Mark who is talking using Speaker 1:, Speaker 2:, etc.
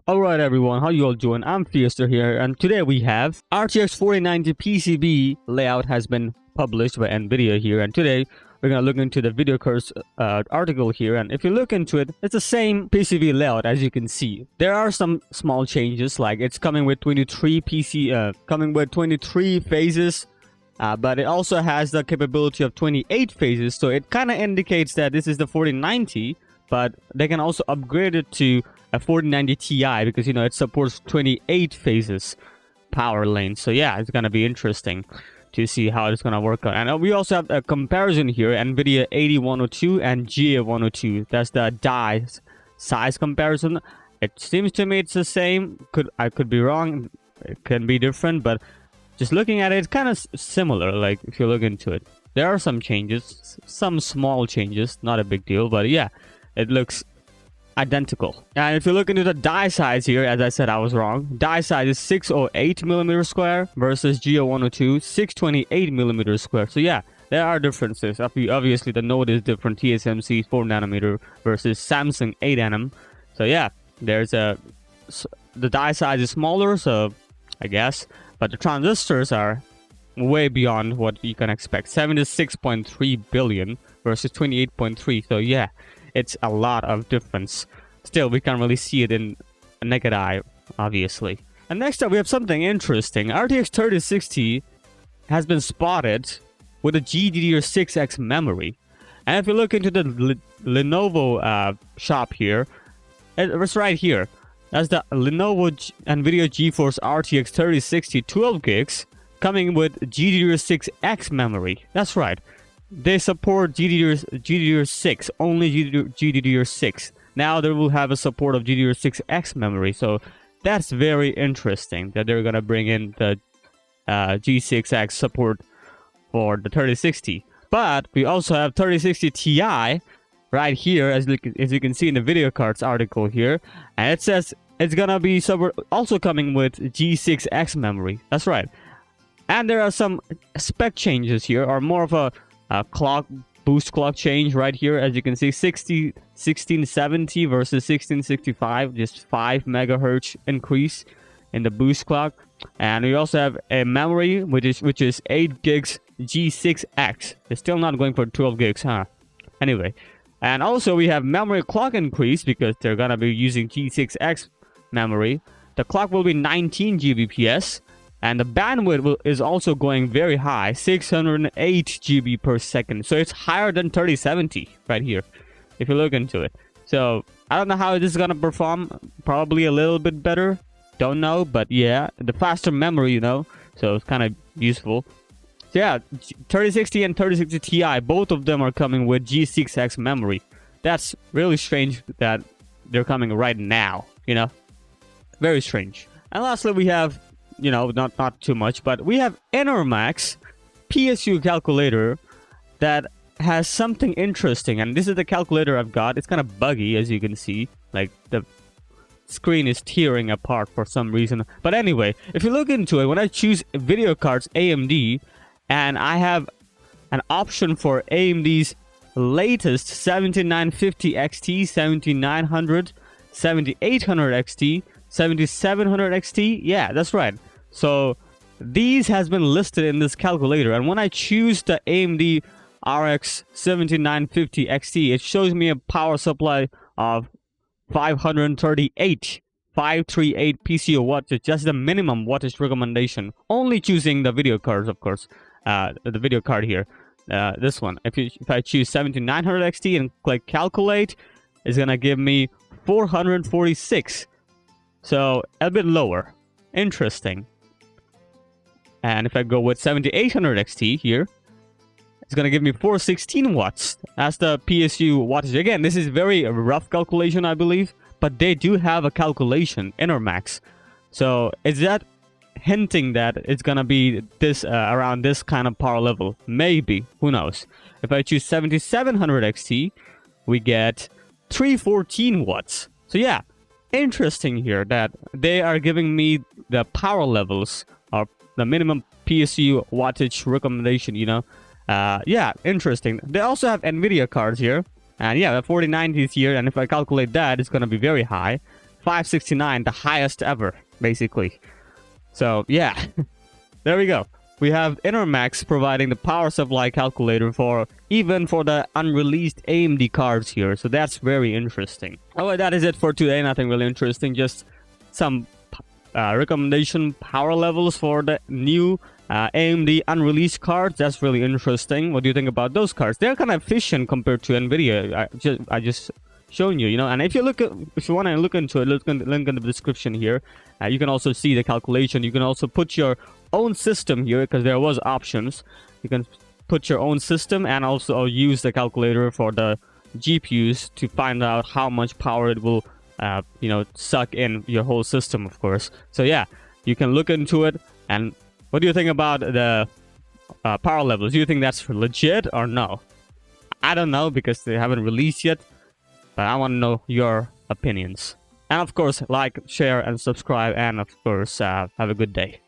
Speaker 1: Alright everyone, how you all doing? I'm Fiester here, and today we have RTX 4090 PCB layout has been published by NVIDIA here, and today we're gonna look into the video course article here, and if you look into it, it's the same PCB layout as you can see. There are some small changes, like it's coming with 23 phases, but it also has the capability of 28 phases, so it kind of indicates that this is the 4090, but they can also upgrade it to a 4090 Ti because it supports 28 phases power lane. So yeah, it's gonna be interesting to see how it's gonna work out. And we also have a comparison here: NVIDIA 8102 and GA102. That's the die size comparison. It seems to me it's the same. I could be wrong. It can be different, but just looking at it, it's kind of similar. Like if you look into it, there are some changes, some small changes, not a big deal, but yeah, it looks identical. And if you look into the die size here, as I said, I was wrong. Die size is 608 millimeters square versus GA102 628 millimeters square. So yeah, there are differences. Obviously, the node is different. TSMC 4 nanometer versus Samsung 8 nm. So yeah, the die size is smaller, so I guess, but the transistors are way beyond what you can expect. 76.3 billion versus 28.3. So yeah, it's a lot of difference. Still, we can't really see it in a naked eye, obviously. And next up, we have something interesting. RTX 3060 has been spotted with a GDDR6X memory. And if you look into the Lenovo shop here, it's right here. That's the Lenovo NVIDIA GeForce RTX 3060 12 gigs coming with GDDR6X memory. That's right. They support GDDR6, only GDDR6. Now they will have a support of GDDR6X memory, so that's very interesting that they're gonna bring in the G6X support for the 3060. But we also have 3060 Ti right here, as you can see in the video cards article here, and it says it's gonna be also coming with G6X memory. That's right. And there are some spec changes here, or more of a boost clock change right here. As you can see, 1670 versus 1665, just 5 megahertz increase in the boost clock. And we also have a memory which is 8 gigs G6X. It's still not going for 12 gigs, huh? Anyway, and also we have memory clock increase because they're gonna be using G6X memory. The clock will be 19 Gbps. And the bandwidth is also going very high, 608 GB per second. So it's higher than 3070 right here, if you look into it. So I don't know how this is going to perform. Probably a little bit better. Don't know, but yeah, the faster memory, so it's kind of useful. So yeah, 3060 and 3060 Ti, both of them are coming with G6X memory. That's really strange that they're coming right now, Very strange. And lastly, we have not too much, but we have Enermax PSU calculator that has something interesting, and this is the calculator I've got. It's kind of buggy, as you can see, like the screen is tearing apart for some reason. But anyway, if you look into it, when I choose video cards AMD, and I have an option for AMD's latest 7950 XT, 7900, 7800 XT, 7700 XT. Yeah, that's right. So these has been listed in this calculator, and when I choose the AMD RX 7950 XT, it shows me a power supply of 538 PSU wattage. Just the minimum wattage recommendation. Only choosing the video cards, of course. The video card here, this one. If I choose 7900 XT and click calculate, it's gonna give me 446. So a bit lower. Interesting. And if I go with 7800 XT here, it's going to give me 416 watts. That's the PSU wattage. Again, this is very rough calculation, I believe, but they do have a calculation, Enermax. So is that hinting that it's going to be this around this kind of power level? Maybe. Who knows? If I choose 7700 XT, we get 314 watts. So yeah, interesting here that they are giving me the power levels or the minimum PSU wattage recommendation, yeah, interesting. They also have NVIDIA cards here, and yeah, the 4090 is here, and if I calculate that, it's gonna be very high. 569, the highest ever, basically. So yeah, there we go. We have Enermax providing the power supply calculator for even for the unreleased AMD cards here. So that's very interesting. Oh, that is it for today. Nothing really interesting. Just some recommendation power levels for the new AMD unreleased cards. That's really interesting. What do you think about those cards? They're kind of efficient compared to Nvidia. I just shown you, and if you want to look into it, look in the link in the description here. You can also see the calculation. You can also put your own system here because there was options. You can put your own system and also use the calculator for the GPUs to find out how much power it will suck in your whole system, of course. So yeah, you can look into it. And what do you think about the power levels? Do you think that's legit or no? I don't know because they haven't released yet, but I want to know your opinions. And of course, like, share, and subscribe, and of course, have a good day.